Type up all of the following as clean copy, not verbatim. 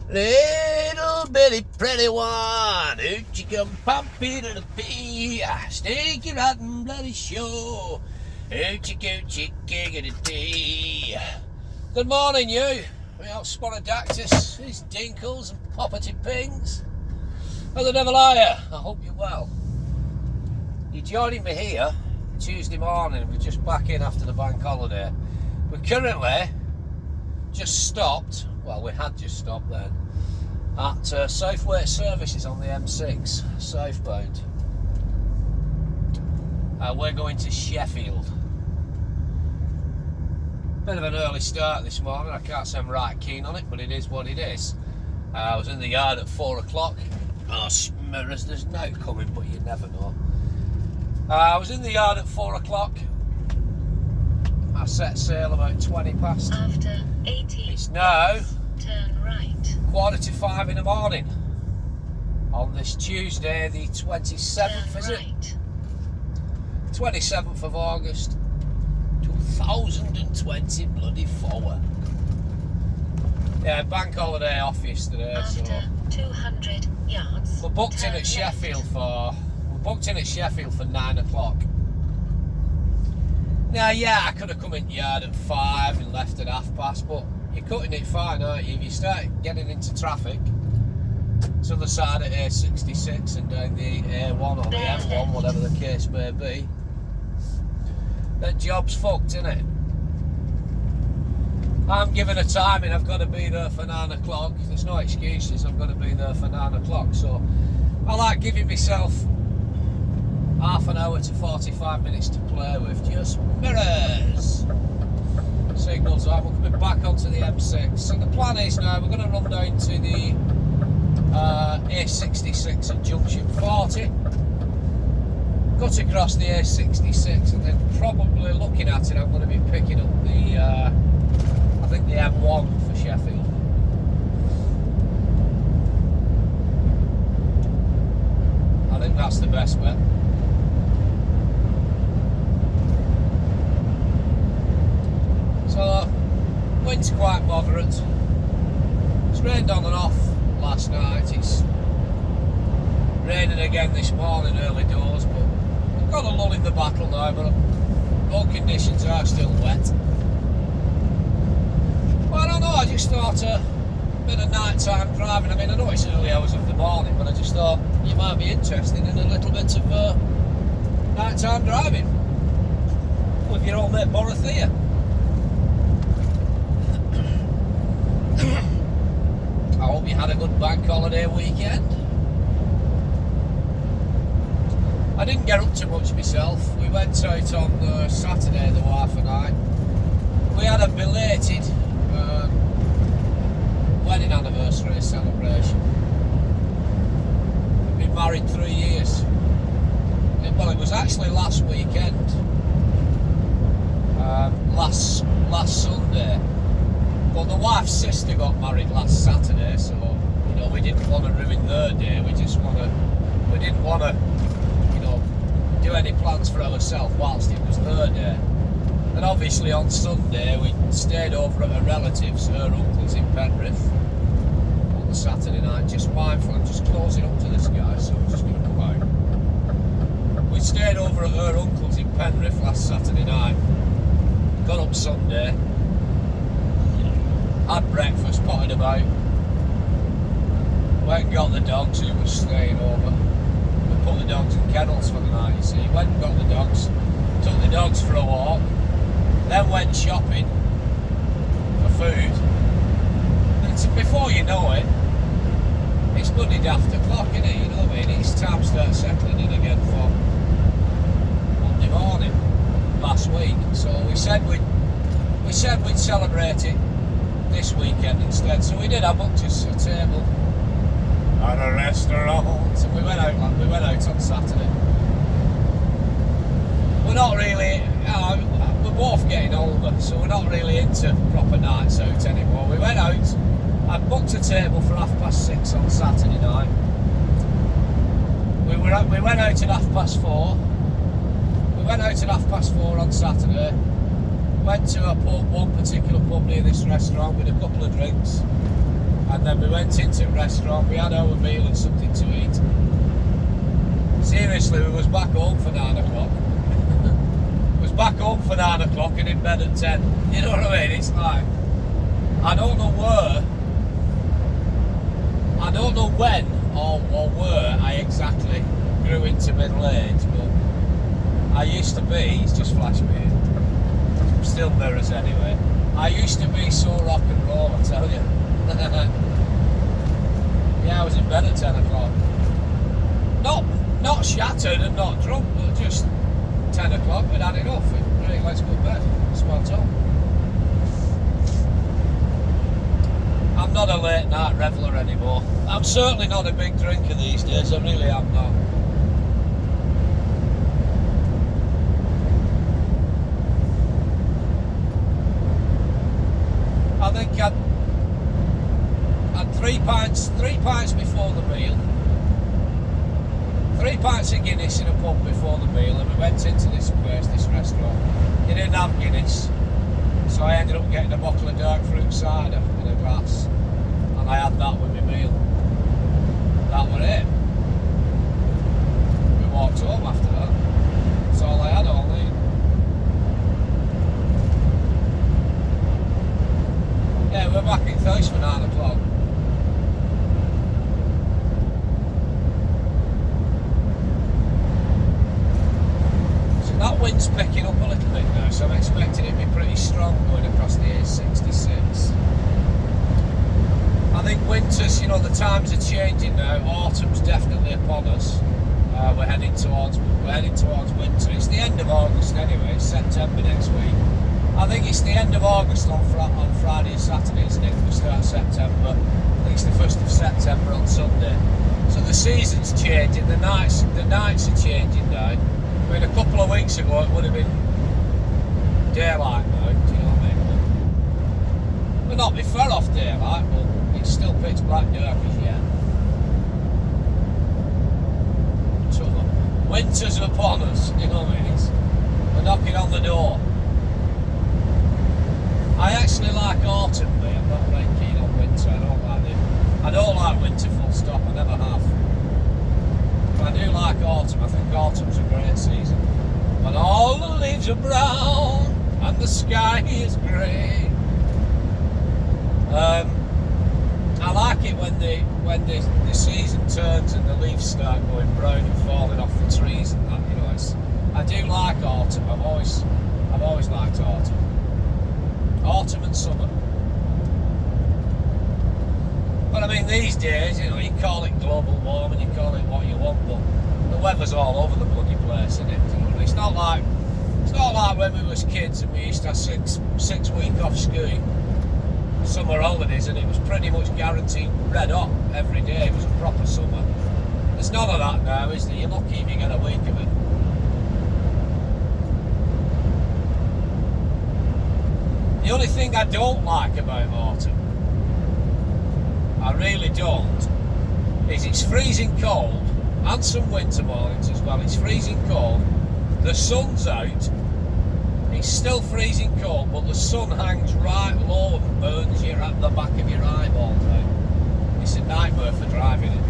Little bitty pretty one, out you come pumpy to the pea, steaky rotten bloody show, out you go chicken tea. Good morning, you. We have Sporadactus, these dinkles and poppety pings. How the devil are you? I hope you're well. You're joining me here Tuesday morning. We're just back in after the bank holiday. We're currently just stopped, well, we had just stopped then, at Southway Services on the M6, southbound. We're going to Sheffield. Bit of an early start this morning. I can't say I'm right keen on it, but it is what it is. I was in the yard at 4 o'clock. Oh, smirrers, there's no coming, but you never know. I was in the yard at 4 o'clock. I set sail about 20 past. After 80, it's now turn right. 4:45 in the morning on this Tuesday, the 27th, Turn is it? right. 27th of August 2020 bloody forward. Yeah, bank holiday off yesterday, After so 200 yards. we're booked in turn at Sheffield left. for 9 o'clock. Now, yeah, I could have come in yard at 5 and left at past, but you're cutting it fine, aren't you? If you start getting into traffic to the side of A66 and down the A1 or the M1, whatever the case may be, that job's fucked, isn't it? I'm given a timing, I've got to be there for 9 o'clock. There's no excuses, I've got to be there for 9 o'clock. So I like giving myself half an hour to 45 minutes to play with. Just mirrors. Signals on, we're coming back onto the M6. So the plan is now we're going to run down to the A66 at junction 40. Cut across the A66 and then probably looking at it I'm going to be picking up the I think the M1 for Sheffield. I think that's the best bet. So wind's quite moderate. It's rained on and off last night. It's raining again this morning early doors, but we've got a lull in the battle now, but all conditions are still wet. Well, I don't know, I just thought a bit of night-time driving. I mean, I know it's early hours of the morning, but I just thought you might be interested in a little bit of night-time driving with your old mate Borothea. I hope you had a good bank holiday weekend. I didn't get up too much myself. We went out on Saturday, the wife and I. We had a belated wedding anniversary celebration. We've been married 3 years. Well, it was actually last weekend, last Sunday. But the wife's sister got married last Saturday, so you know we didn't want to ruin their day. We didn't want to, you know, do any plans for ourselves whilst it was their day. And obviously on Sunday we stayed over at a relative's, her uncle's in Penrith, on the Saturday night. Just mindful, I'm just closing up to this guy, so I'm just going to come out. We stayed over at her uncle's in Penrith last Saturday night. Got up Sunday, had breakfast, potted about, went and got the dogs who were staying over. We put the dogs in kennels for the night, you see. Went and got the dogs, took the dogs for a walk, then went shopping for food. And before you know it, it's bloody daft o'clock, isn't it? You know what I mean? It's time to start settling in again for Monday morning last week. So we said we'd celebrate it this weekend instead. So we did. I booked us a table at a restaurant, and we went out on Saturday. We're not really, we're both getting older, so we're not really into proper nights out anymore. We went out. I booked a table for 6:30 on Saturday night. We went out at 4:30. We went out at 4:30 on Saturday. Went to a pub, one particular pub near this restaurant with a couple of drinks. And then we went into a restaurant, we had our meal and something to eat. Seriously, we was back home for 9 o'clock. Was back home for 9 o'clock and in bed at 10. You know what I mean? It's like, I don't know when or where I exactly grew into middle age, but I used to be, it's just flashed me in. Still mirrors anyway. I used to be so rock and roll, I tell you. Yeah, I was in bed at 10 o'clock. Not shattered and not drunk, but just 10 o'clock, we'd had enough. Right, let's go to bed. Spot on. I'm not a late night reveller anymore. I'm certainly not a big drinker these days, I really am not. I think I had 3 pints before the meal. 3 pints of Guinness in a pub before the meal, and we went into this place, this restaurant. They didn't have Guinness, so I ended up getting a bottle of dark fruit cider in a glass, and I had that with my meal. That was it. We walked home after that. That's all I had all night. Yeah, we're back in Thurles for 9 o'clock. That wind's picking up a little bit now, so I'm expecting it to be pretty strong going across the A66. I think winters, you know, the times are changing now. Autumn's definitely upon us. We're heading towards winter. It's the end of August anyway. It's September next week. I think it's the end of August on Friday and Saturday, isn't it? We start September. I think it's the 1st of September on Sunday. So the season's changing. The nights are changing now. I mean, a couple of weeks ago it would have been daylight now, do you know what I mean? We'll not be far off daylight, but it's still pitch black darkish yet. So winter's upon us, you know what I mean? We're knocking on the door. I actually like autumn, but I'm not very keen on winter. I don't like winter full stop, I never have. I do like autumn. I think autumn's a great season. When all the leaves are brown and the sky is grey. I like it when the season turns and the leaves start going brown and falling off the trees and that. You know, I do like autumn. I've always liked autumn. Autumn and summer. But I mean, these days, you know, you call it global warming, you call it what you want, but the weather's all over the bloody place, isn't it? You know, it's not like when we was kids and we used to have six week off school, summer holidays, and it was pretty much guaranteed red hot every day. It was a proper summer. There's none of that now, is there? You're lucky if you get a week of it. The only thing I don't like about autumn, I really don't, is it's freezing cold, and some winter mornings as well. It's freezing cold, the sun's out, it's still freezing cold, but the sun hangs right low and burns you at the back of your eyeballs out. It's a nightmare for driving it.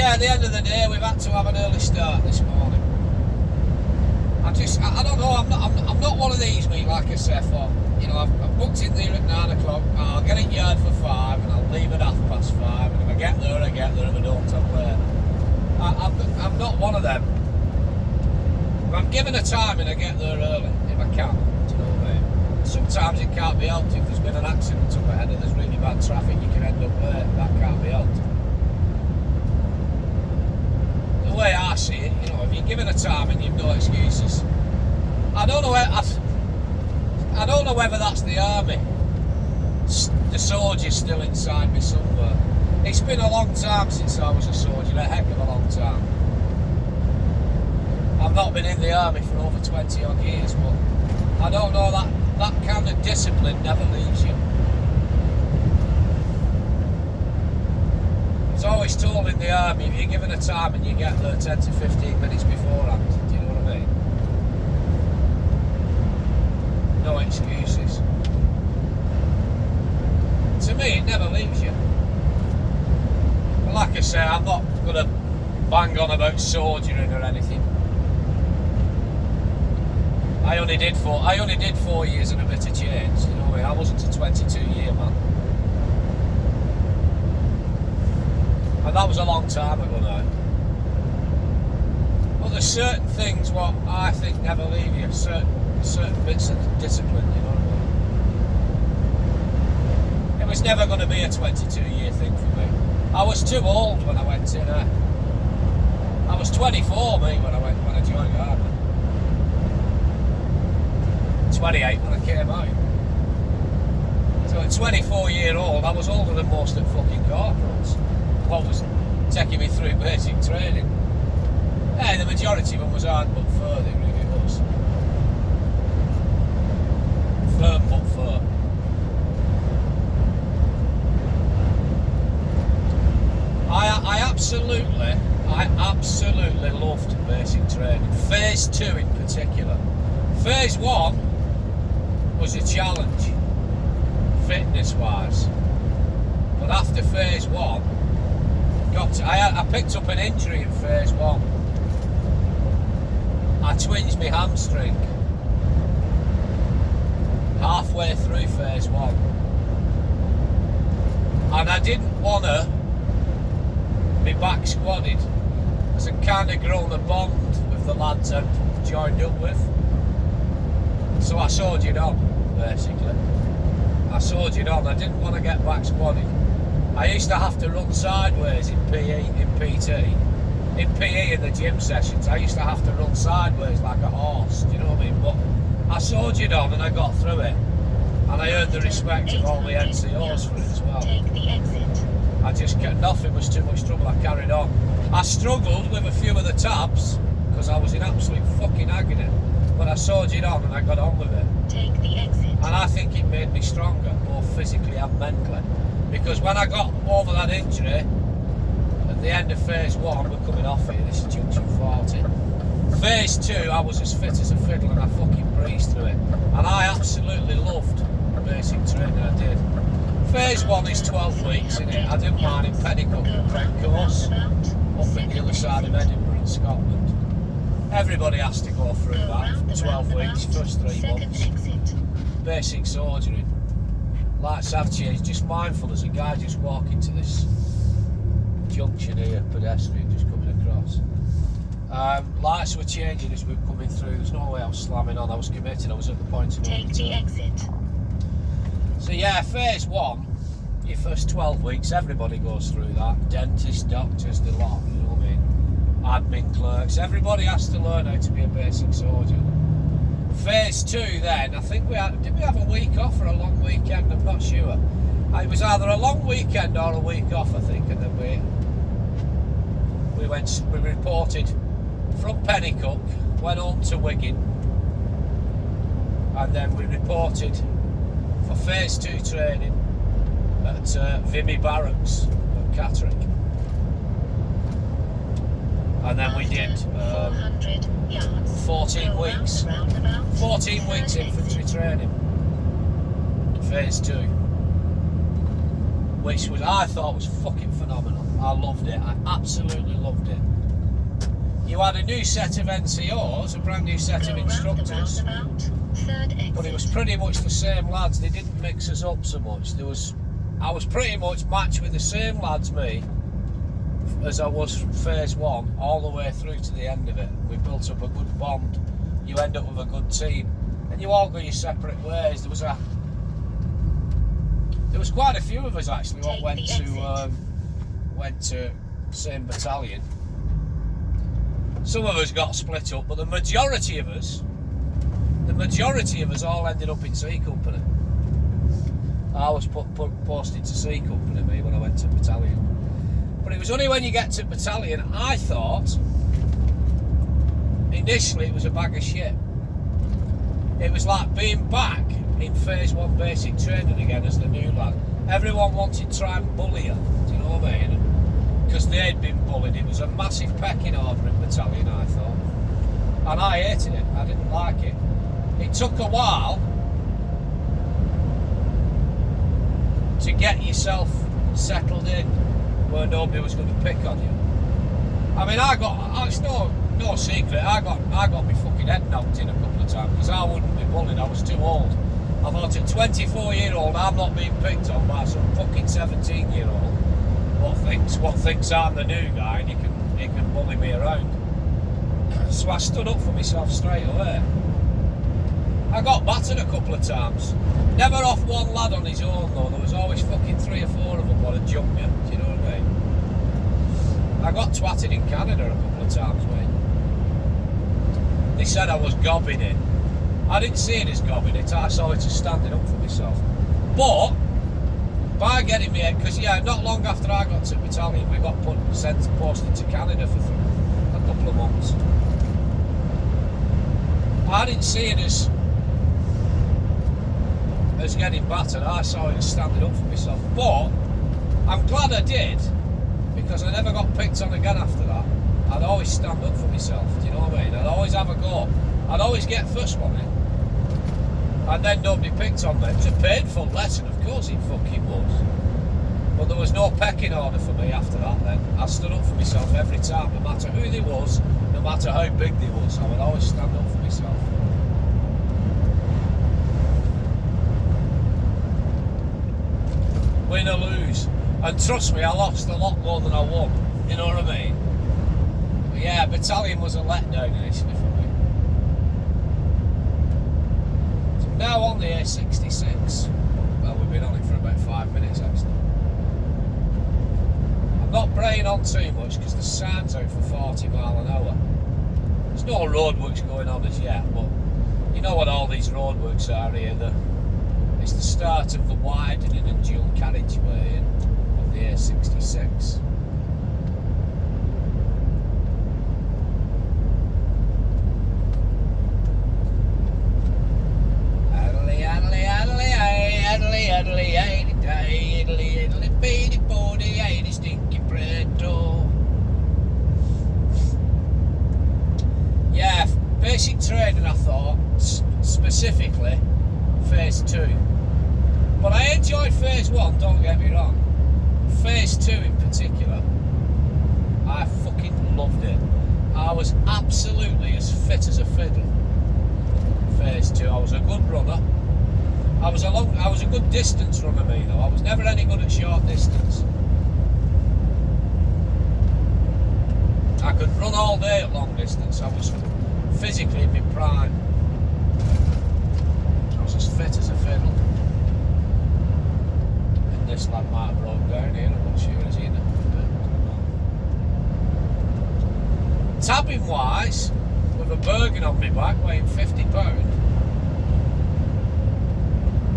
At the end of the day, we've had to have an early start this morning. I don't know. I'm not one of these, mate. Like I say, you know, I've booked in there at 9 o'clock. I'll get in yard for 5, and I'll leave at 5:30. And if I get there, I get there. If I don't, I'm late. I'm not one of them. If I'm given a time and I get there early, if I can, do you know what I mean? Sometimes it can't be helped. If there's been an accident up ahead and there's really bad traffic, you can end up there. That can't be helped. The way I see it, you know, if you're given a time and you've no excuses, I don't know whether that's the army. The soldier's still inside me somewhere. It's been a long time since I was a soldier, a heck of a long time. I've not been in the army for over 20 odd years, but I don't know, that kind of discipline never leaves you. It's always told in the army, if you're given a time and you get there 10 to 15 minutes beforehand, do you know what I mean? No excuses. To me, it never leaves you. But like I say, I'm not going to bang on about soldiering or anything. I only did 4 years and a bit of change. You know what I mean? I wasn't a 22-year man. And that was a long time ago now. But there's certain things what I think never leave you, certain bits of discipline, you know what I mean? It was never going to be a 22-year thing for me. I was too old when I went in. I was 24 when I joined the army. 28 when I came out. So at 24-year-old, I was older than most of the fucking corporals. What was taking me through basic training. Yeah, the majority of them was hard but firm, it really was. Firm but firm. I absolutely loved basic training. Phase 2 in particular. Phase 1 was a challenge, fitness-wise. But after phase 1, I picked up an injury in phase 1. I twinged my hamstring halfway through phase 1. And I didn't want to be back squadded, as I kind of grown a bond with the lads I'd joined up with. So I soldiered on, basically. I soldiered on. I didn't want to get back squadded. I used to have to run sideways in PE, in PT. In PE in the gym sessions, I used to have to run sideways like a horse, do you know what I mean? But I soldiered on and I got through it. And I earned the respect of all the NCOs for it as well. Take the exit. I just kept, nothing was too much trouble, I carried on. I struggled with a few of the tabs, because I was in absolute fucking agony. But I soldiered on and I got on with it. Take the exit. And I think it made me stronger, both physically and mentally. Because when I got over that injury, at the end of phase 1, we're coming off here, this is junction 40. Phase 2, I was as fit as a fiddle and I fucking breezed through it. And I absolutely loved the basic training I did. Phase 1 is 12 weeks in it. I didn't mind in Pennycup and Brent Course, up at the other side of Edinburgh in Scotland. Everybody has to go through that, 12 weeks, first 3 months. Basic soldiering. Lights have changed, just mindful, as a guy just walking to this junction here, pedestrian just coming across. Lights were changing as we were coming through, there's no way I was slamming on, I was committed, I was at the point of Take the exit. So yeah, phase 1, your first 12 weeks, everybody goes through that. Dentists, doctors, the lot, you know what I mean? Admin clerks, everybody has to learn how to be a basic soldier. Phase 2 then, I think did we have a week off or a long weekend? I'm not sure. It was either a long weekend or a week off, I think, and then we reported from Pennycup, went home to Wigan, and then we reported for phase 2 training at Vimy Barracks at Catterick. And then we did 14 weeks. 14 weeks infantry training. Phase 2. Which I thought was fucking phenomenal. I loved it. I absolutely loved it. You had a new set of NCOs, a brand new set of instructors. But it was pretty much the same lads. They didn't mix us up so much. I was pretty much matched with the same lads, me, as I was from phase 1 all the way through to the end of it. We built up a good bond. You end up with a good team, and you all go your separate ways. There was quite a few of us actually what went to same battalion. Some of us got split up, but the majority of us all ended up in C Company. I was posted to C Company, me, when I went to battalion. But it was only when you get to battalion, I thought, initially it was a bag of shit. It was like being back in phase 1 basic training again as the new lad. Everyone wanted to try and bully you, do you know what I mean? Because they'd been bullied. It was a massive pecking order in battalion, I thought. And I hated it, I didn't like it. It took a while to get yourself settled in where nobody was going to pick on you. I mean, it's no secret, I got my fucking head knocked in a couple of times because I wouldn't be bullied, I was too old. I thought a 24-year-old, I'm not being picked on by some fucking 17-year-old what thinks I'm the new guy and he can bully me around. So I stood up for myself straight away. I got battered a couple of times. Never off one lad on his own though, there was always fucking 3 or 4 of them that would jump me, do you know what I mean? I got twatted in Canada a couple of times, mate. They said I was gobbing it. I didn't see it as gobbing it, I saw it as standing up for myself. But, by getting me, because not long after I got to battalion, we got posted to Canada for a couple of months. I didn't see it as getting battered, I saw it as standing up for myself. But, I'm glad I did, because I never got picked on again after that. I'd always stand up for myself, do you know what I mean? I'd always have a go. I'd always get first one in. And then nobody picked on me. It was a painful lesson, of course it fucking was. But there was no pecking order for me after that then. I stood up for myself every time, no matter who they was, no matter how big they was, I would always stand up for myself. Win or lose. And trust me, I lost a lot more than I won. You know what I mean? But yeah, battalion was a letdown initially for me. Now on the A66. Well, we've been on it for about 5 minutes actually. I'm not braying on too much because the sign's out for 40 mile an hour. There's no roadworks going on as yet, but you know what all these roadworks are here. It's the start of the widening and dual carriageway of the A66. Yeah, basic training I thought, specifically phase 2. But I enjoyed phase 1, don't get me wrong. Phase 2 in particular, I fucking loved it. I was absolutely as fit as a fiddle. Phase 2, I was a good runner. I was a good distance runner, me though. I was never any good at short distance. I could run all day at long distance. I was physically in my prime. I was as fit as a fiddle. And this lad might have broke down here, I'm not sure, is he? Tabbing wise, with a Bergen on my back weighing £50,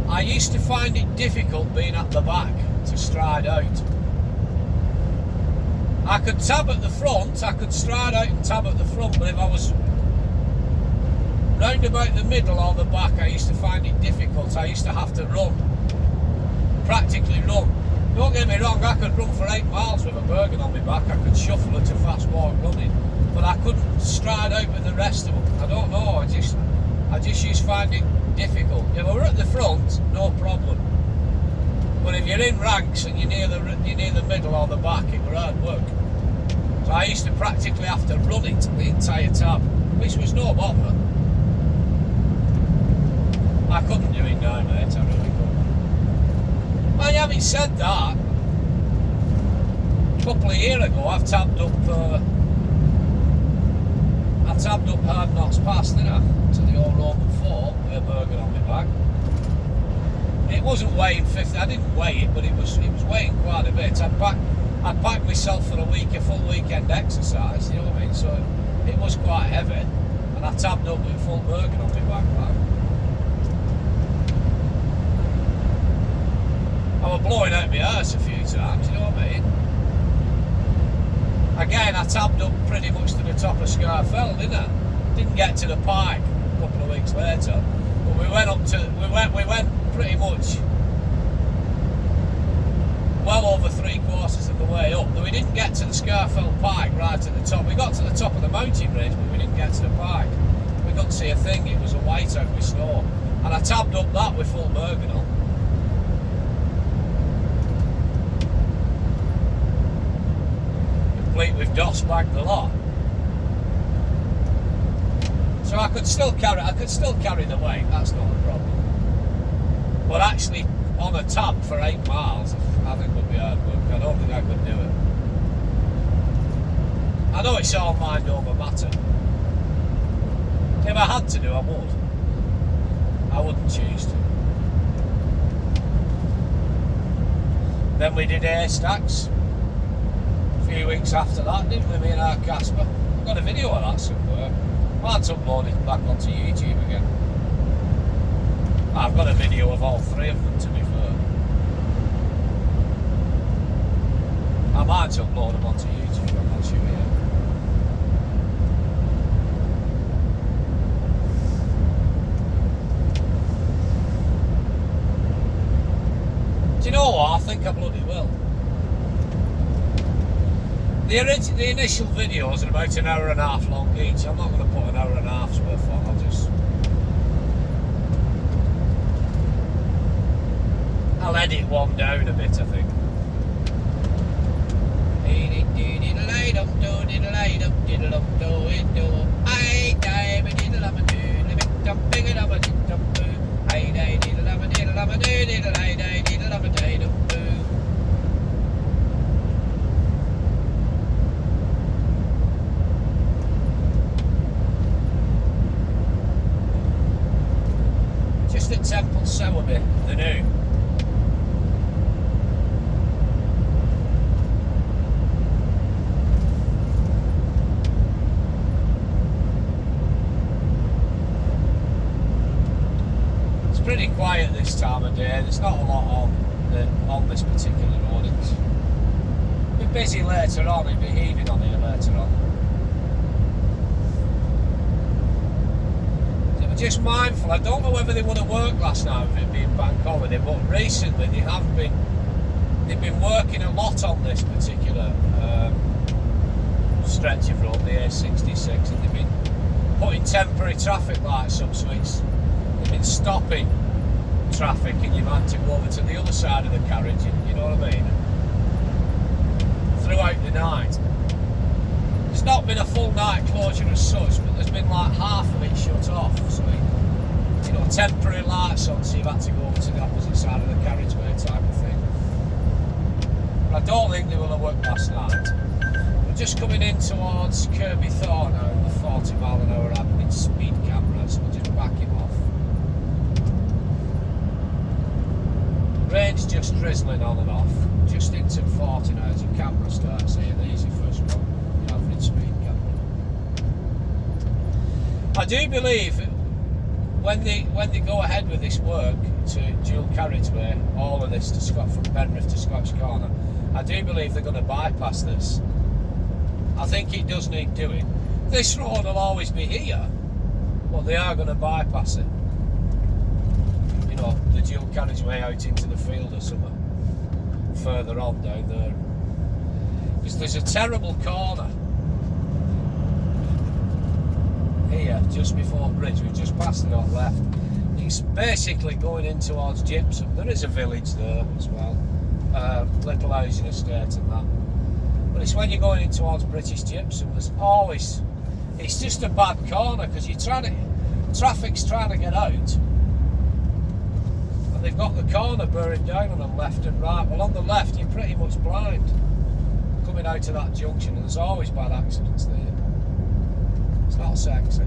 I used to find it difficult being at the back to stride out. I could tab at the front, I could stride out and tab at the front, but if I was round about the middle or the back, I used to find it difficult. I used to have to run, practically run. Don't get me wrong, I could run for 8 miles with a Bergen on my back, I could shuffle at a fast walk running, but I couldn't stride out with the rest of them. I don't know, I just used to find it difficult. If I were at the front, no problem. But if you're in ranks and you're near the middle or the back, it were hard work. So I used to practically have to run it the entire tab, which was no bother. I couldn't do it now, mate, I really couldn't. And having said that, couple of years ago, I tabbed up Hard Knocks Pass, didn't I? To the old Roman Fort with a burger on my back. It wasn't weighing 50. I didn't weigh it, but it was weighing quite a bit. I'd packed myself for a full weekend exercise. You know what I mean? So it was quite heavy, and I tabbed up with a full burger on my back. I was blowing out my arse a few times. You know what I mean? Again, I tabbed up pretty much to the top of Scarfell, didn't I? Didn't get to the pike a couple of weeks later, but we went pretty much well over 3/4 of the way up. We didn't get to the Scarfell pike right at the top. We got to the top of the mountain range, but we didn't get to the pike. We couldn't see a thing. It was a whiteout with snow, and I tabbed up that with full burger on. With DOS bagged the lot, so I could still carry the weight. That's not a problem. But actually, on a tab for 8 miles, I think would be hard work. I don't think I could do it. I know it's all mind over matter. If I had to do, I would. I wouldn't choose to. Then we did air stacks. Few weeks after that, didn't we, me and our Casper? I've got a video of that somewhere. Might upload it back onto YouTube again. I've got a video of all 3 of them, to be fair. I might upload them onto YouTube, I'm not sure yet. Do you know what? I think I bloody will. The initial videos are about an hour and a half long each. I'm not going to put an hour and a half's worth on. I'll edit one down a bit, I think. Temple Sowerby, the new. It's pretty quiet this time of day. There's not a lot on this particular road. It'll be busy later on. It'll be heaving on here later on. Just mindful, I don't know whether they would have worked last night with it being bank holiday, but recently they've been working a lot on this particular stretch of road, the A66, and they've been putting temporary traffic lights up, so they've been stopping traffic and you've had to go over to the other side of the carriage, you know what I mean, throughout the night. It's not been a full night closure as such, but there's been like half of it shut off, so temporary lights on, so you've had to go over to the opposite side of the carriageway type of thing. But I don't think they will have worked last night. We're just coming in towards Kirby Thor now, the 40 mile an hour average speed camera, so we'll just back him off. Rain's just drizzling on and off, just into 40 now as the camera starts here, the easy first one. Speed camera. I do believe when they go ahead with this work to dual carriageway, all of this from Penrith to Scotch Corner, I do believe they're going to bypass this. I think it does need doing. This road will always be here, but they are going to bypass it. You know, the dual carriageway out into the field or something further on down there, because there's a terrible corner here just before bridge. We've just passed it on left. It's basically going in towards Gypsum. There is a village there as well, little housing estate and that, but it's when you're going in towards British Gypsum, there's always, it's just a bad corner because traffic's trying to get out and they've got the corner bearing down on them left and right. Well, on the left you're pretty much blind coming out of that junction, and there's always bad accidents there. It's not sexy.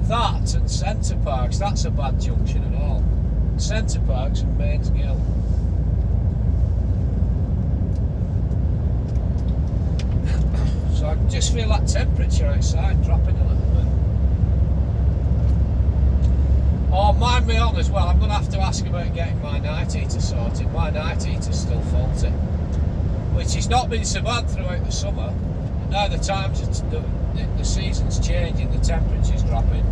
That and Centre Parks, that's a bad junction at all. Centre Parks and Mainsgill. So I just feel that temperature outside dropping a little bit. Oh, mind me on as well, I'm going to have to ask about getting my night heater sorted. My night heater's still faulty, which has not been so bad throughout the summer. And now the the season's changing, the temperature's dropping.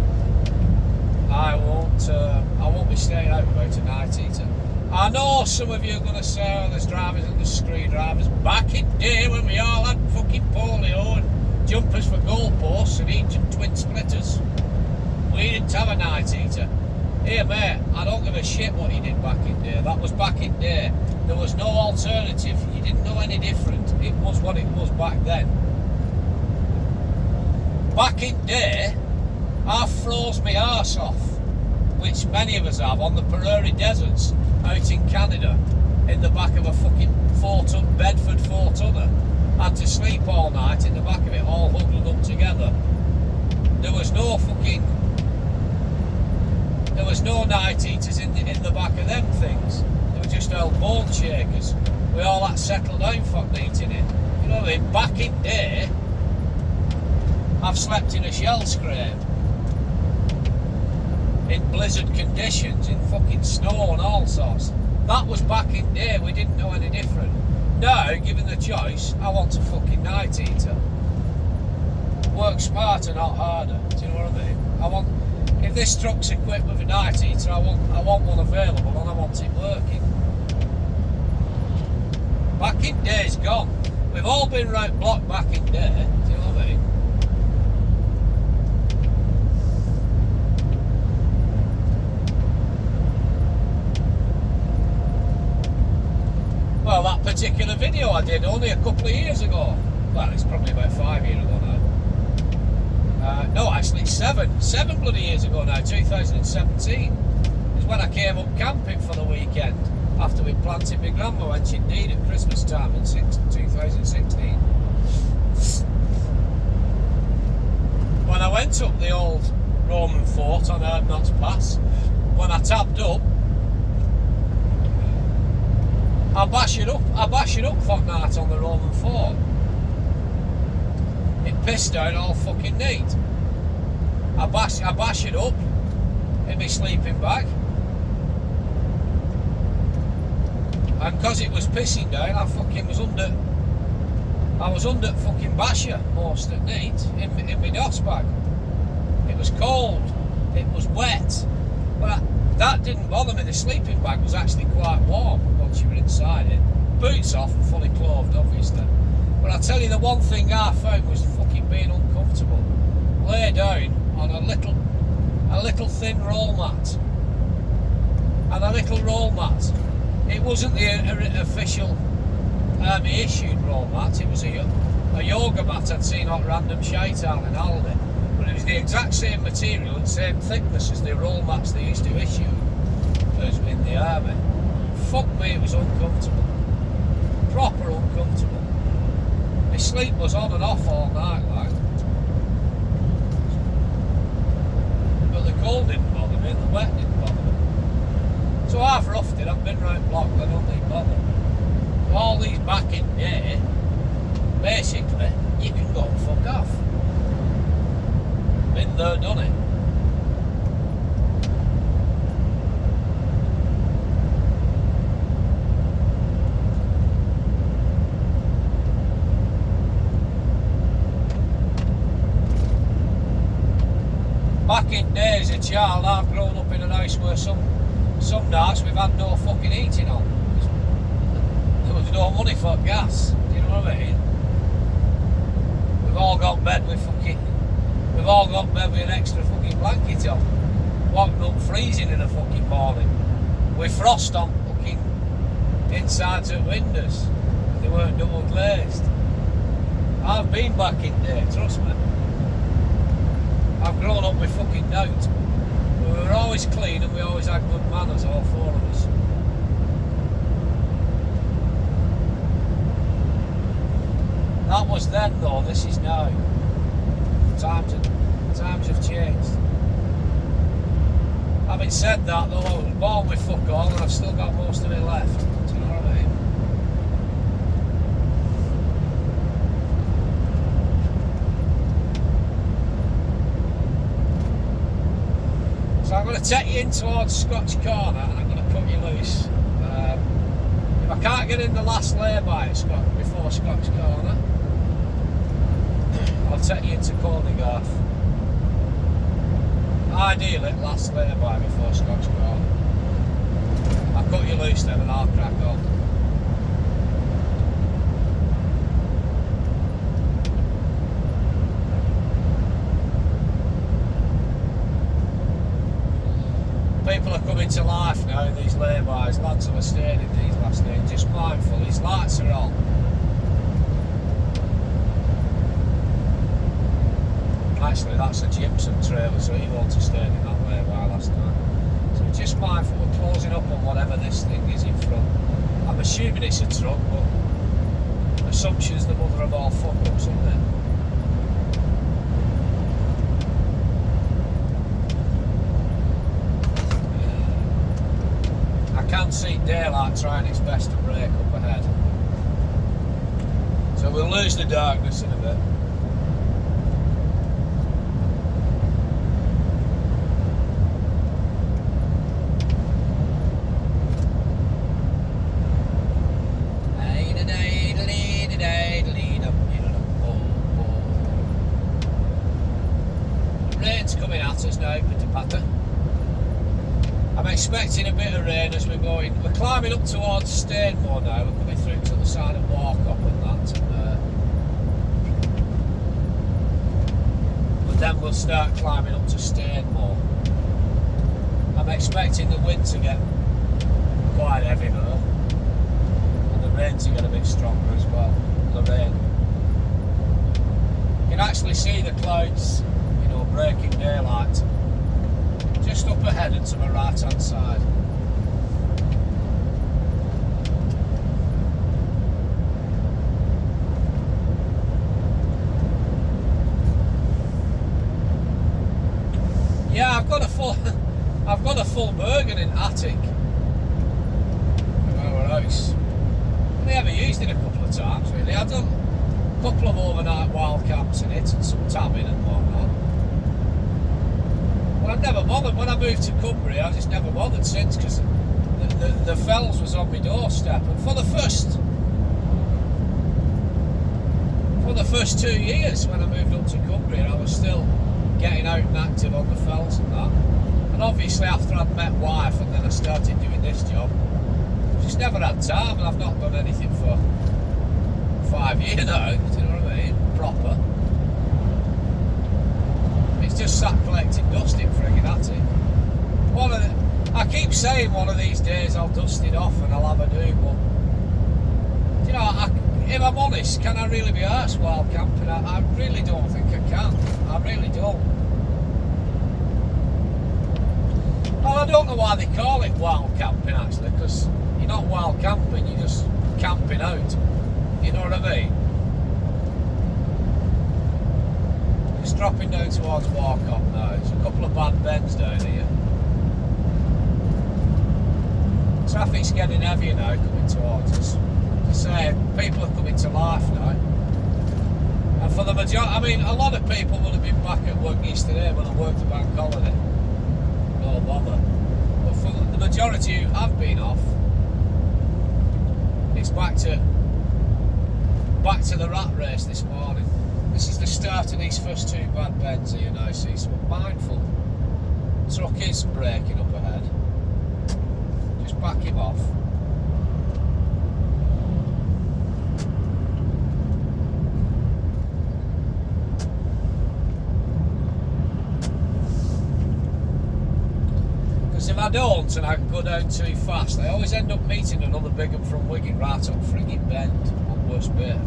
I won't be staying out without a night heater. I know some of you are going to say, oh, there's drivers and there's screwdrivers. Back in the day when we all had fucking polio and jumpers for goalposts and each and twin splitters, we didn't have a night heater. Here mate, I don't give a shit what you did back in there. That was back in there. There was no alternative. You didn't know any different. It was what it was back then. Back in there, I froze my arse off, which many of us have, on the Prairie Deserts out in Canada, in the back of a fucking 4-ton Bedford 4-tonner. Had to sleep all night in the back of it, all huddled up together. There was no night heaters in the back of them things. They were just old bone shakers. We all had settled down for eating it. You know what I mean? Back in there, I've slept in a shell scrape, in blizzard conditions, in fucking snow and all sorts. That was back in there, we didn't know any different. Now, given the choice, I want a fucking night heater. Work smarter, not harder. Do you know what I mean? If this truck's equipped with a night heater, I want one available and I want it working. Back in day's gone. We've all been round block back in day. Do you know what I mean? Well, that particular video I did only a couple of years ago. Well, it's probably about 5 years ago now. No, actually it's 7 bloody years ago now, 2017. Is when I came up camping for the weekend after we planted my grandma when she'd died at Christmas time in 2016. When I went up the old Roman fort on Erdnot's Pass, when I tabbed up, I bash it up for night on the Roman fort. It pissed down all fucking neat. I bash it up in my sleeping bag, and because it was pissing down, I was under fucking basher most at night in my DOS bag. It was cold, it was wet, but that didn't bother me. The sleeping bag was actually quite warm once you were inside it. Boots off and fully clothed, obviously. But I tell you, the one thing I found was fucking being uncomfortable. Lay down on a little thin roll mat. And a little roll mat. It wasn't the official army issued roll mat. It was a yoga mat I'd seen on random shite out in Aldi. But it was the exact same material and same thickness as the roll mats they used to issue as in the army. Fuck me, it was uncomfortable. Proper uncomfortable. My sleep was on and off all night, like. But the cold didn't bother me and the wet didn't bother me. So I've roughed it, I've been round block, I don't need bother. So all these back in there, basically, you can go and fuck off. Been there, done it. Back in days as a child, I've grown up in a house where some nights we've had no fucking heating on. There was no money for gas. Do you know what I mean? We've all got bed with an extra fucking blanket on. Walking up freezing in a fucking morning. With frost on fucking insides of windows. They weren't double glazed. I've been back in there, trust me. I've grown up with fucking doubt. We were always clean and we always had good manners, all four of us. That was then though, this is now. Times have changed. Having said that though, I was born with fuck all and I've still got most of it left. Do you know what I mean? So I'm going to take you in towards Scotch Corner and I'm going to cut you loose. If I can't get in the last lay-by before Scotch Corner, I'll take you into Cornigarth. Ideally, last lay-by before Scotch Corner. I'll cut you loose then and I'll crack on. People are coming to life now in these lay-bys. Lads who are staying in these last days, just mindful, these lights are on. Actually, that's a gypsum trailer, so he wants to stay in that lay-by last night. So just mindful, we're closing up on whatever this thing is in front. I'm assuming it's a truck, but assumption's the mother of all fuck-ups, isn't it? I can see daylight trying its best to break up ahead. So we'll lose the darkness in a bit. Rain's coming at us now, pitter patter. I'm expecting a bit of rain as we're going. We're climbing up towards Stainmore now. We're coming through to the side of Warcop and that. But then we'll start climbing up to Stainmore. I'm expecting the wind to get quite heavy though. And the rain to get a bit stronger as well. The rain. You can actually see the clouds, you know, breaking daylight. Just up ahead and to my right hand side. Yeah, I've got a full Bergen in attic in our house. Only ever used it a couple of times really. I've done a couple of overnight wild camps in it and some tabbing and whatnot. Well, I've never bothered. When I moved to Cumbria, I just never bothered since because the fells was on my doorstep. And for the first 2 years when I moved up to Cumbria, I was still getting out and active on the fells and that. And obviously after I'd met wife and then I started doing this job, just never had time and I've not done anything for 5 years now, do you know what I mean? Proper. It's just sat collecting dust in friggin' attic. I keep saying one of these days I'll dust it off and I'll have a do, but you know, if I'm honest, can I really be arsed while camping? I really don't think I can. I really don't. Well, I don't know why they call it wild camping actually, because you're not wild camping, you're just camping out. You know what I mean? Just dropping down towards Warcop now. There's a couple of bad bends down here. Traffic's getting heavier now coming towards us. As I say, people are coming to life now. And for the majority, I mean, a lot of people would have been back at work yesterday when I worked the bank holiday. No bother. But for the majority who have been off, it's back to the rat race this morning. This is the start of these first two bad bends here now, see, so we're mindful. Truck is braking up ahead. Just back him off. Because if I don't and I go down too fast, I always end up meeting another big one from Wigan right up frigging bend on worst bit.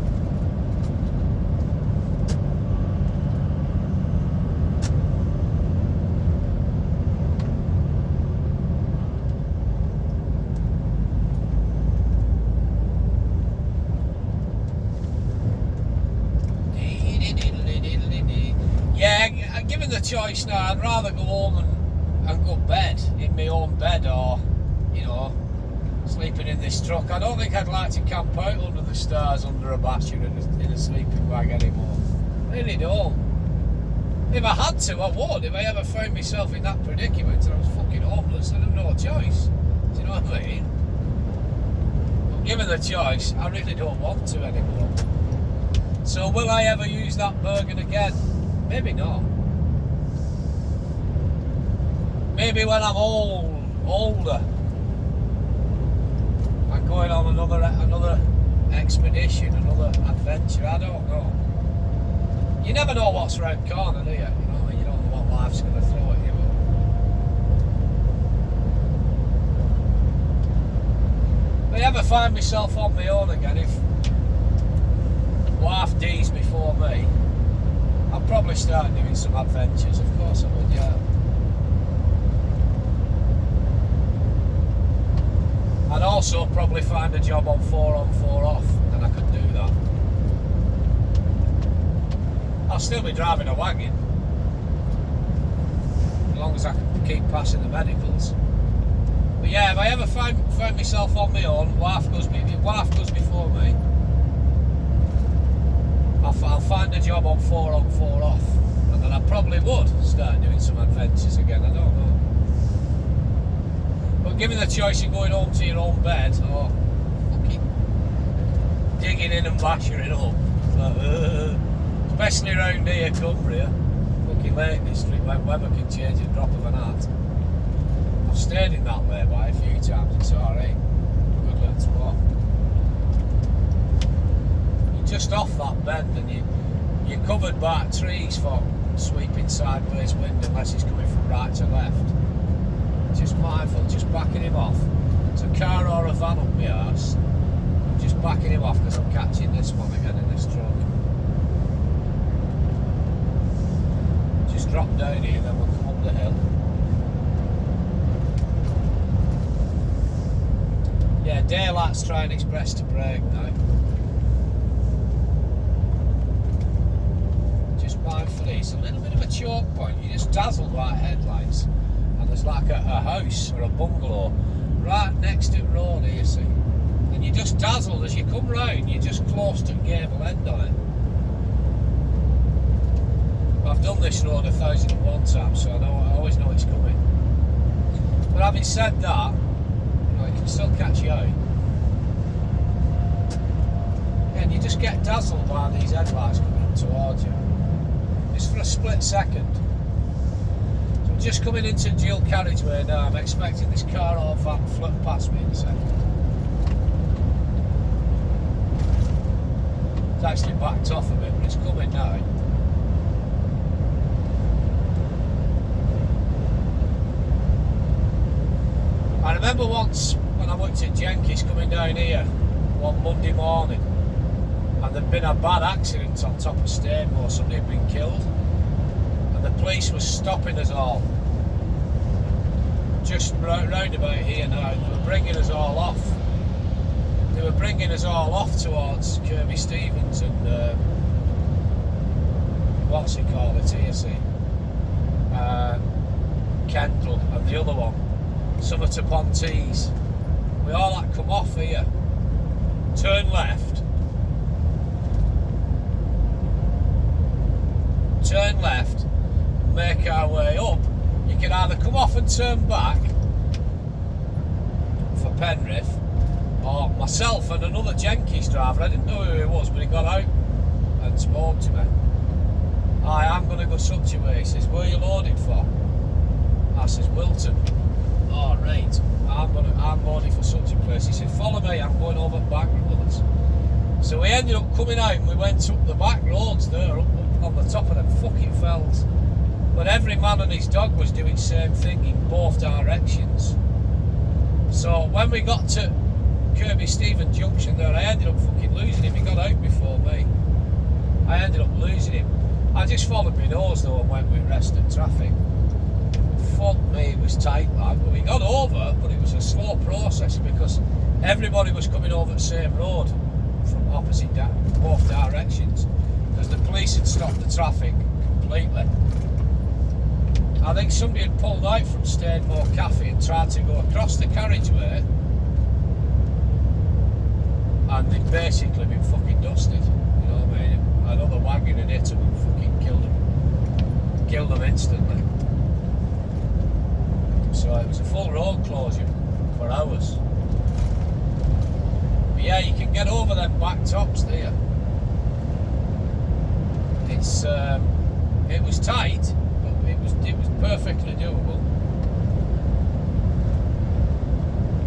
the choice now, I'd rather go home and go to bed in my own bed, or, you know, sleeping in this truck. I don't think I'd like to camp out under the stars under a basher in a sleeping bag anymore. I really don't. If I had to, I would. If I ever found myself in that predicament and I was fucking homeless, I'd have no choice. Do you know what I mean? But given the choice, I really don't want to anymore. So will I ever use that Bergen again? Maybe not. Maybe when I'm older and going on another expedition, another adventure. I don't know. You never know what's around the corner, do you? You know, you don't know what life's going to throw at you. If I ever find myself on my own again, if wife D's before me, I'll probably start doing some adventures. Of course I would, yeah. I'd also probably find a job on 4 on 4 off, and I could do that. I'll still be driving a wagon, as long as I can keep passing the medicals. But yeah, if I ever find myself on my own, wife goes before me, I'll find a job on 4 on 4 off, and then I probably would start doing some adventures again. I don't know. But given the choice of going home to your own bed or fucking digging in and bashing up, especially around here, Cumbria, fucking Lake District, when weather can change at the drop of an hat. I've stayed in that lay-by a few times. It's alright. Good little spot. You're just off that bend and you're covered by trees for sweeping sideways wind unless it's coming from right to left. Just mindful, just backing him off. It's a car or a van up my arse. I'm just backing him off because I'm catching this one again in this truck. Just drop down here, then we'll come up the hill. Yeah, daylight's trying its best to brake now. Just mindful, it's a little bit of a choke point. You're just dazzled by headlights. And there's like a house or a bungalow right next to the road here, you see. And you're just dazzled as you come round, you're just close to the gable end on it. I've done this road 1,001 times, so I always know it's coming. But having said that, you know, it can still catch you out. And you just get dazzled by these headlights coming up towards you. Just for a split second. Just coming into dual carriageway now, I'm expecting this car or van to flip past me in a second. It's actually backed off a bit, but it's coming now. I remember once when I worked at Jenkins coming down here one Monday morning, and there'd been a bad accident on top of Stainmore, somebody had been killed. The police was stopping us all. Just round about here now. They were bringing us all off. They were bringing us all off towards Kirby Stevens and what's it called? It's here, see. Kendall and the other one. Summit upon Tees. We all had to come off here. Turn left. Turn left. Make our way up. You can either come off and turn back for Penrith, or myself and another Jenkins driver, I didn't know who he was, but he got out and spoke to me. Hi, I'm going to go such a way. He says, where are you loaded for? I says, Wilton. Oh, right. I'm loaded for such a place. He said, follow me, I'm going over back roads. So we ended up coming out and we went up the back roads there, up on the top of them fucking fells. But every man and his dog was doing the same thing in both directions. So when we got to Kirby Stephen Junction there, I ended up fucking losing him. He got out before me. I ended up losing him. I just followed my nose though and went with rest of traffic. Fuck me, it was tight like. But we got over, but it was a slow process because everybody was coming over the same road from opposite both directions. Because the police had stopped the traffic completely. I think somebody had pulled out from Stainmore Cafe and tried to go across the carriageway, and they'd basically been fucking dusted. You know what I mean? Another wagon had hit them and fucking killed them instantly. So it was a full road closure for hours. But yeah, you can get over them back tops there. It was tight, but it was perfectly doable.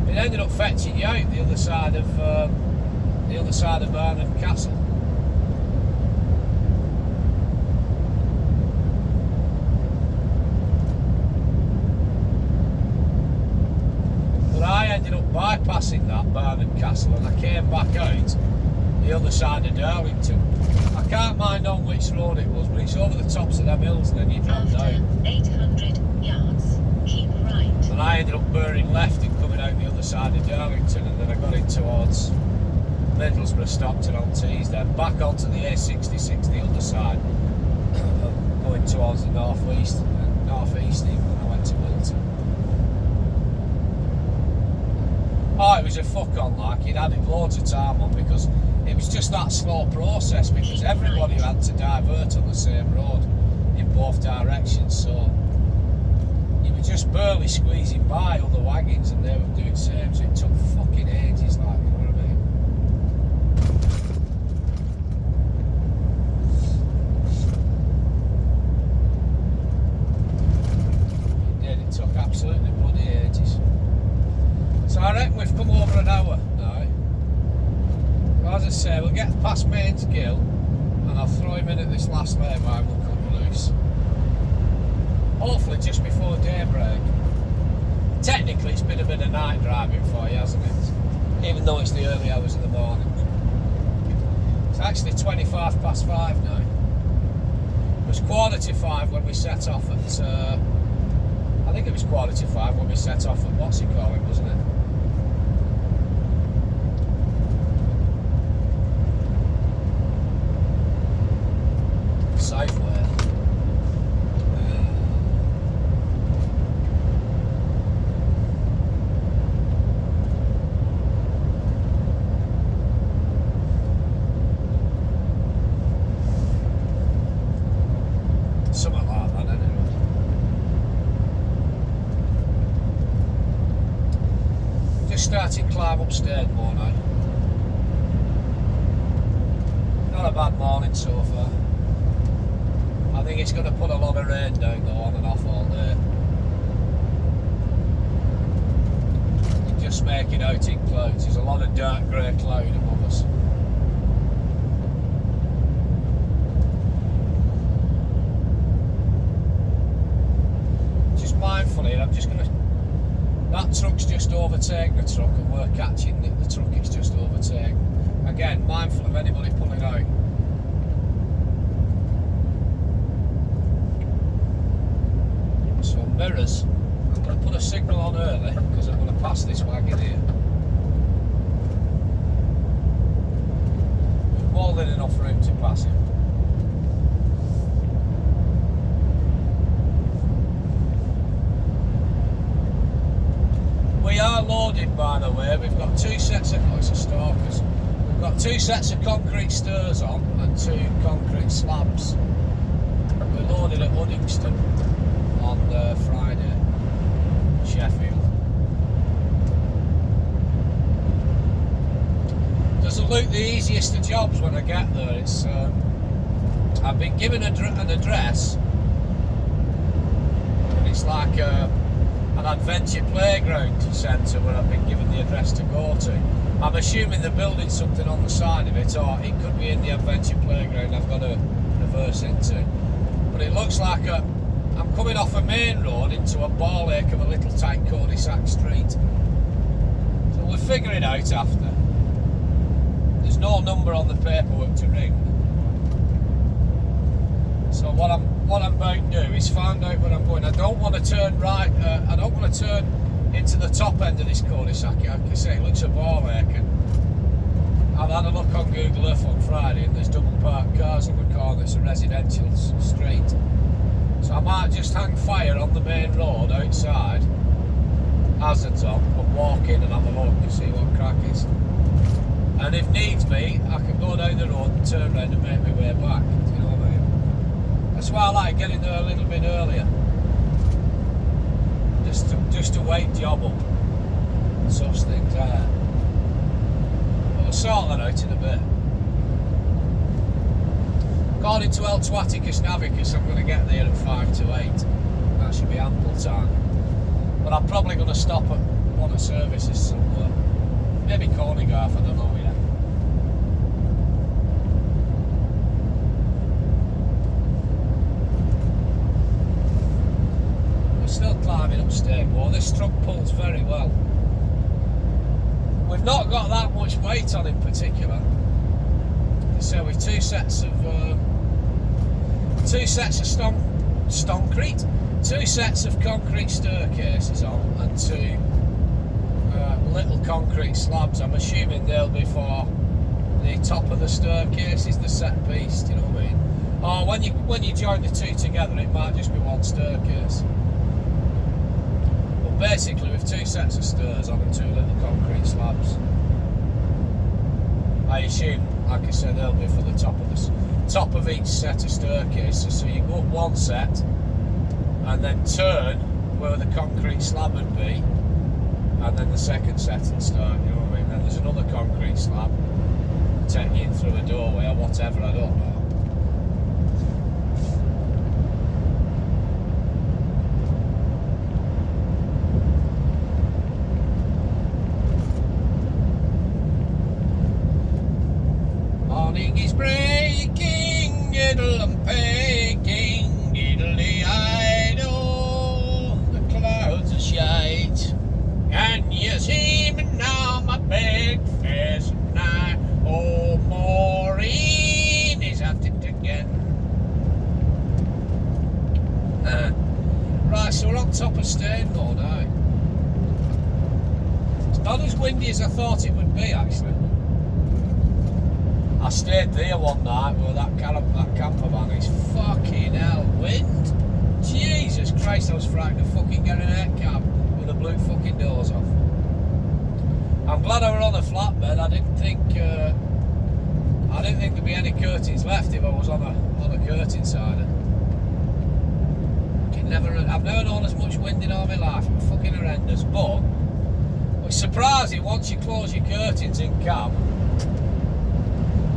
It ended up fetching you out the other side of Barnard Castle. But I ended up bypassing that Barnard Castle and I came back out the other side of Darlington. I can't mind on which road it was, but it's over the tops of them hills and then you drop down. 800 yards, keep right. And I ended up bearing left and coming out the other side of Darlington, and then I got in towards Middlesbrough, Stockton on Tees, then back onto the A66 the other side, going towards the northeast even when I went to Milton. Oh, it was a fuck on, like, he'd added loads of time on because it was just that slow process because everybody had to divert on the same road in both directions, so you were just barely squeezing by other wagons and they were doing the same, so it took fucking ages, like, you know what I mean? It took absolutely bloody ages. So I reckon we've come over an hour now. As I say, we'll get past Mainsgill and I'll throw him in at this last lay-by and we'll cut you loose. Hopefully just before daybreak. Technically it's been a bit of night driving for you, hasn't it? Even though it's the early hours of the morning. It's actually 5:25 now. It was 5:45 when we set off at... I think it was 5:45 when we set off at what's it called, wasn't it? Southway. Something like that, anyway. Just starting climb up Stainmore now. Not a bad morning so far. I think it's going to put a lot of rain down though, on and off all day. You can just make it out in clouds. There's a lot of dark grey cloud above us. Just mindful here, I'm just going to... That truck's just overtaken the truck and we're catching the truck it's just overtaken. Again, mindful of anybody pulling out. So mirrors, I'm going to put a signal on early because I'm going to pass this wagon here. There's more than enough room to pass him. We are loaded, by the way. We've got two sets of... Oh, it's a stalkers. We've got two sets of concrete stairs on and two concrete slabs. We're loaded at Uddingston on Friday, Sheffield. Doesn't look the easiest of jobs when I get there. It's I've been given an address, and it's like an adventure playground centre where I've been given the address to go to. I'm assuming they're building something on the side of it, or it could be in the adventure playground I've got to reverse into. But it looks like I'm coming off a main road into a ball ache of a little tight cul-de-sac street. So we'll figure it out after. There's no number on the paperwork to ring. So what I'm about to do is find out where I'm going. I don't want to turn right, I don't want to turn into the top end of this cul-de-sac. Like I say, it looks a ball ache. And I've had a look on Google Earth on Friday and there's double parked cars on the corner. It's a residential street. So I might just hang fire on the main road outside, hazards on, and walk in and have a look and see what crack is. And if needs be, I can go down the road and turn around and make my way back. Do you know what I mean? That's why I like getting there a little bit earlier. Just to wake job up and such things out. But we'll sort that out in a bit. According to El Twaticus Navicus, I'm going to get there at 5 to 8. That should be ample time. But I'm probably going to stop at one of the services somewhere. Maybe Cornigarth, I don't know yet. We're still climbing up Stakebourne. This truck pulls very well. We've not got that much weight on in particular. So with two sets of concrete staircases on, and two little concrete slabs. I'm assuming they'll be for the top of the staircases, the set piece. Do you know what I mean? Or when you join the two together, it might just be one staircase. But basically, with two sets of stairs on and two little concrete slabs, I assume, like I said, they'll be for the top of each set of staircases. So you go up one set and then turn where the concrete slab would be, and then the second set and start. You know what I mean? Then there's another concrete slab taking you in through a doorway or whatever. I don't know. Morning is breaking, diddle and peking, diddly-I-do. The clouds are shite. Can you see me now, my big face now? Oh, Maureen is at it again. Right, so we're on top of Stainmore now. It's not as windy as I thought it would be, actually. I stayed there one night with that camper van. It's fucking hell wind. Jesus Christ, I was frightened of fucking getting an air cab with the blue fucking doors off. I'm glad I were on a flatbed. I didn't think there'd be any curtains left if I was on a curtain sider. I've never known as much wind in all my life. It was fucking horrendous. But it's surprising once you close your curtains in cab.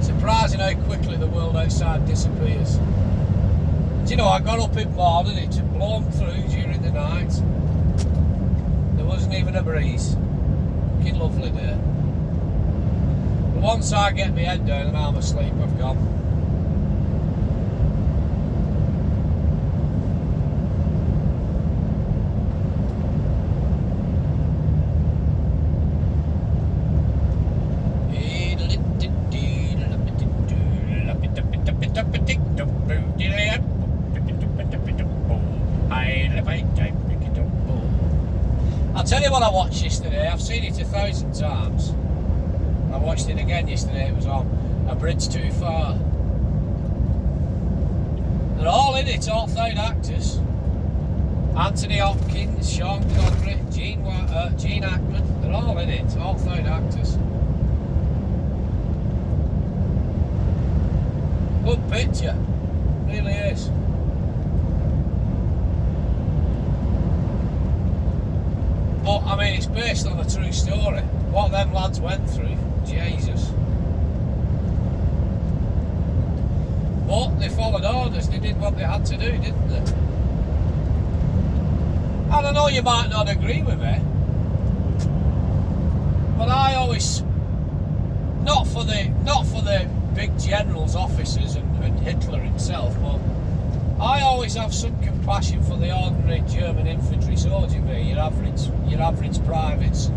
Surprising how quickly the world outside disappears. Do you know, I got up in the morning, it had blown through during the night. There wasn't even a breeze. Fucking lovely day. But once I get my head down and I'm asleep, I've gone. I'll tell you what I watched yesterday. I've seen it 1,000 times. I watched it again yesterday. It was on A Bridge Too Far. They're all in it, all third actors. Anthony Hopkins, Sean Connery, Gene Hackman. They're all in it, all third actors. Good picture, really is. But I mean, it's based on a true story. What them lads went through, Jesus. But they followed orders. They did what they had to do, didn't they? And I know you might not agree with me, but I always, not for the big generals, officers, and Hitler himself, but I always have some compassion for the ordinary German infantry soldier, your average privates,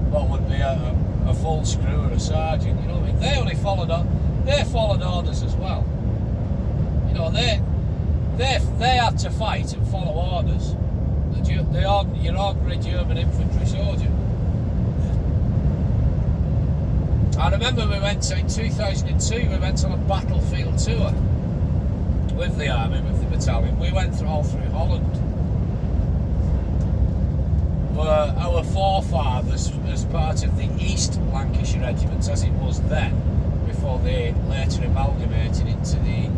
what would be a full screw or a sergeant. You know what I mean? They only followed orders as well. You know, they had to fight and follow orders. Your ordinary German infantry soldier. I remember in 2002 we went on a battlefield tour with the army, with the battalion, we went all through Holland. Where our forefathers, as part of the East Lancashire Regiment, as it was then, before they later amalgamated into the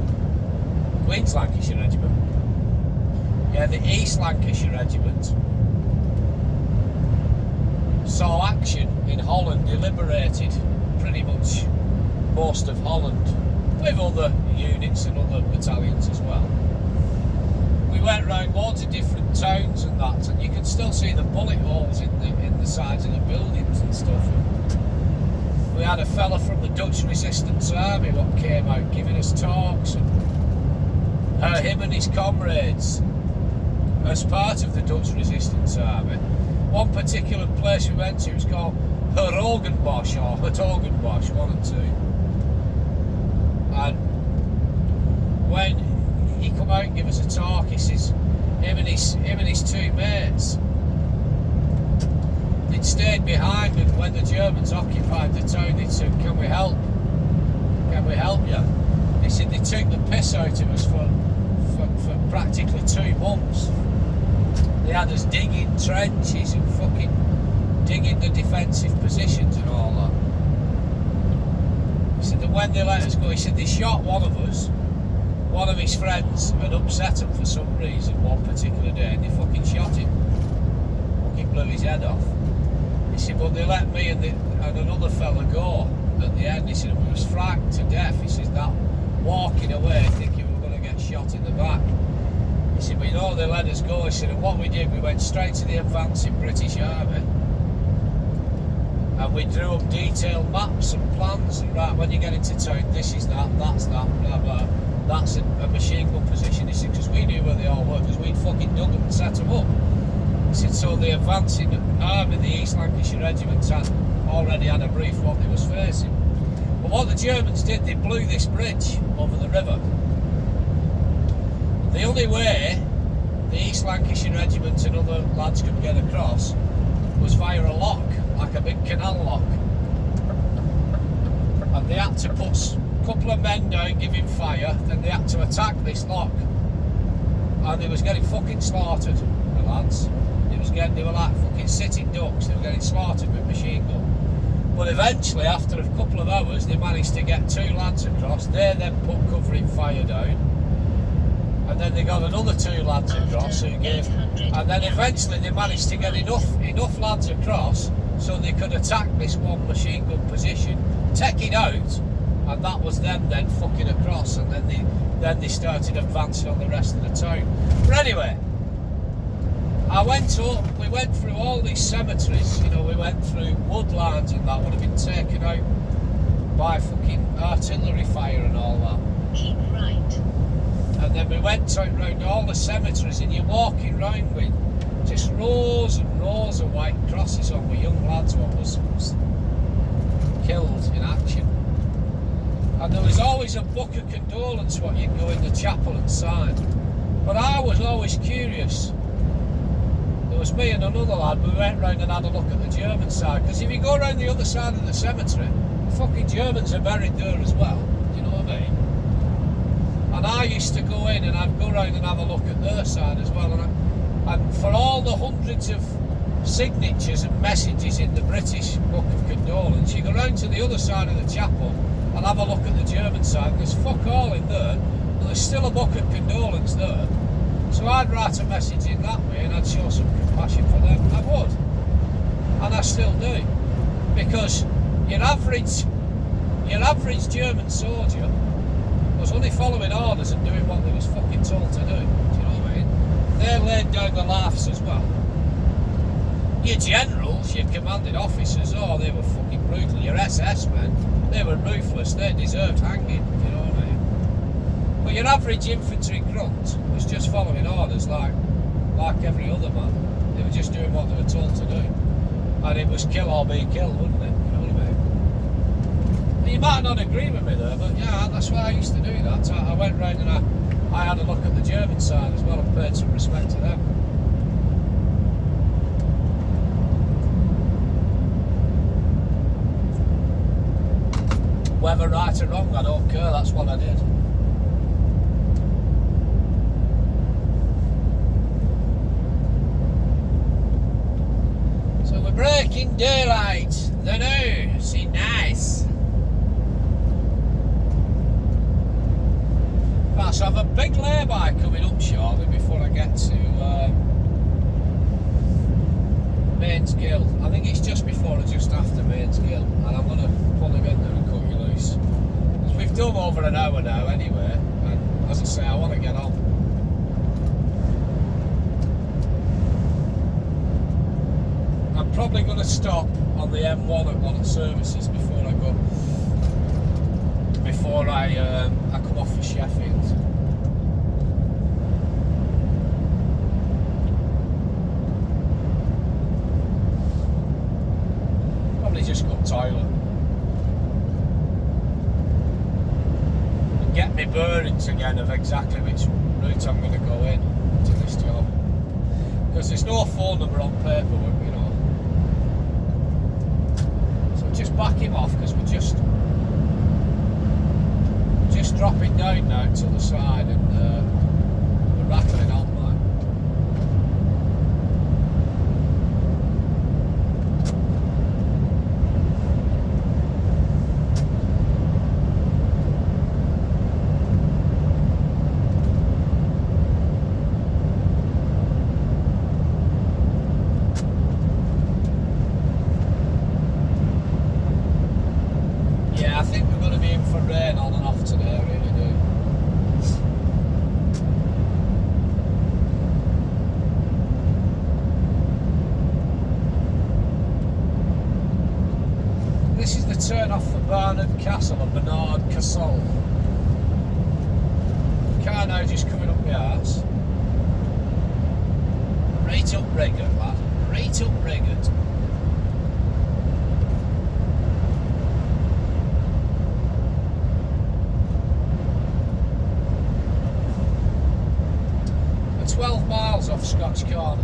Queen's Lancashire Regiment. Yeah, the East Lancashire Regiment saw action in Holland, they liberated pretty much most of Holland, with other units and other battalions as well. We went round loads of different towns and that, and you can still see the bullet holes in the sides of the buildings and stuff. We had a fella from the Dutch Resistance Army what came out giving us talks, and him and his comrades as part of the Dutch Resistance Army. One particular place we went to was called Hertogenbosch or Hertogenbosch, one and two. And when he come out and give us a talk, he says him and his two mates, they'd stayed behind, and when the Germans occupied the town, they said, "Can we help? Can we help you?" He said they took the piss out of us for practically 2 months. They had us digging trenches and fucking digging the defensive positions and all that. He said that when they let us go, he said they shot one of us. One of his friends had upset him for some reason one particular day, and they fucking shot him. Fucking blew his head off. He said, but they let me and another fella go at the end. He said, we was frightened to death. He says, that walking away thinking we were going to get shot in the back. He said, but you know, they let us go. He said, and what we did, we went straight to the advancing British Army, and we drew up detailed maps and plans, and right, when you get into town, this is that, that's that, blah blah, that's a machine gun position. He said, because we knew where they all were, because we'd fucking dug them and set them up. He said, so the advancing army, the East Lancashire Regiment, had already had a brief what they was facing. But what the Germans did, they blew this bridge over the river. The only way the East Lancashire Regiment and other lads could get across was via a lock, like a big canal lock. And they had to put a couple of men down giving fire, then they had to attack this lock. And they was getting fucking slaughtered, the lads. They were like fucking sitting ducks, they were getting slaughtered with machine gun. But eventually, after a couple of hours, they managed to get 2 lads across. They then put covering fire down. And then they got another 2 lads across who gave, and then eventually they managed to get enough lads across so they could attack this one machine gun position, take it out, and that was them then fucking across, and then they started advancing on the rest of the town. But anyway, we went through all these cemeteries, you know, we went through woodlands and that would have been taken out by fucking artillery fire and all that. Keep right. And then we went out round all the cemeteries, and you're walking round with just rows and rows of white crosses on with young lads what was killed in action. And there was always a book of condolence what you'd go in the chapel and sign. But I was always curious. There was me and another lad, we went round and had a look at the German side, because if you go round the other side of the cemetery, the fucking Germans are buried there as well. Do you know what I mean? And I used to go in and I'd go round and have a look at their side as well. And for all the hundreds of signatures and messages in the British Book of Condolence, you go round to the other side of the chapel and have a look at the German side, and there's fuck all in there, but there's still a Book of Condolence there. So I'd write a message in that way and I'd show some compassion for them. I would. And I still do. Because your average German soldier was only following orders and doing what they was fucking told to do. Do you know what I mean? They laid down the laughs as well. Your generals, your commanding officers, oh, they were fucking brutal. Your SS men, they were ruthless. They deserved hanging. Do you know what I mean? But your average infantry grunt was just following orders like every other man. They were just doing what they were told to do. And it was kill or be killed, wouldn't it? You know what I mean? You might not agree with me there, but yeah, that's why I used to do that. I went round and I had a look at the German side as well and paid some respect to them. Whether right or wrong, I don't care, that's what I did. Daylight, the new, see, nice. Right, so I have a big lay-by coming up shortly before I get to Mainsgill. I think it's just before or just after Mainsgill, and I'm going to pull him in there and cut you loose. Because we've done over an hour now anyway, and as I say, I want to get on. I'm probably going to stop on the M1 at one of the services before I go. Before I come off for Sheffield. Probably just go toilet. And get my bearings again of exactly which route I'm going to go in to this job. Because there's no phone number on paperwork, you know. So just back him off because we're just dropping down now to the side and we're rattling on, man. Yeah, I think we're going to be in for rain on and off today, I really do. This is the turn off for Barnard Castle or Bernard Castle. Car now just coming up the arse. Right up Riggert, lad. Right up Riggert. We're 12 miles off Scotch Corner.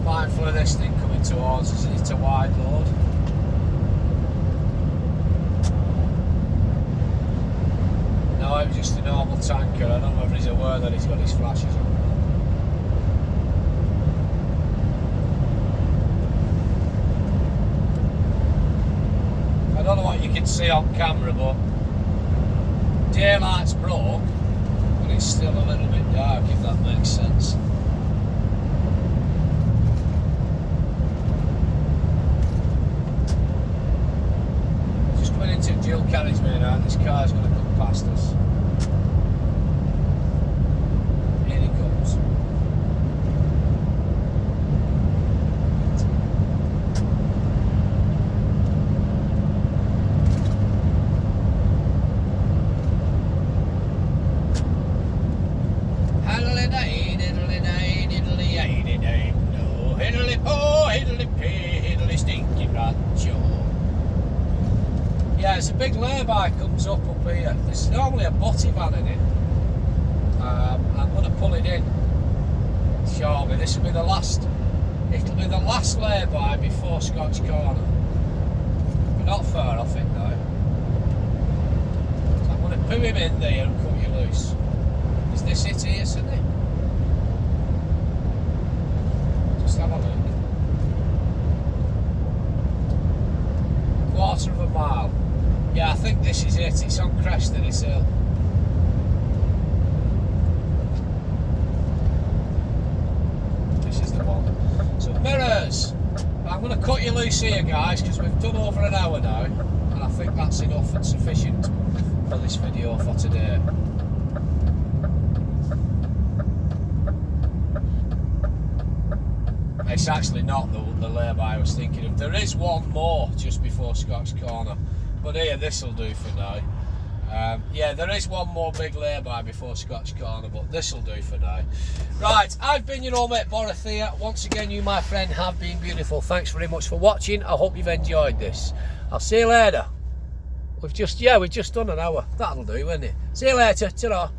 Mindful of this thing coming towards us, it's a wide load. No, it was just a normal tanker. I don't know whether he's aware that he's got his flashes on. I don't know what you can see on camera, but daylight's broke, but it's still a little bit dark, if that makes sense. Into dual carriageway now, this car's going to come past us. Here he comes. Hiddly-day, diddly-day, diddly-ay, diddly-day, no, hiddly-po, hiddly-pee, hiddly-stinky rat-cho. Yeah, it's a big lay-by comes up here. There's normally a butty van in it. I'm going to pull it in shortly. This will be the last. It'll be the last lay-by before Scotch Corner. We're not far off it now. So I'm going to put him in there and cut you loose. Is this it here, Sydney? Just have a look. see you guys, because we've done over an hour now, and I think that's enough and sufficient for this video for today. It's actually not the lay-by I was thinking of. There is one more just before Scotch Corner, but here, this will do for now. Yeah, there is one more big lay-by before Scotch Corner, but this will do for now. Right, I've been your old mate Boris here. Once again, you, my friend, have been beautiful. Thanks very much for watching. I hope you've enjoyed this. I'll see you later. We've just done an hour. That'll do, won't it? See you later. Ta-ra.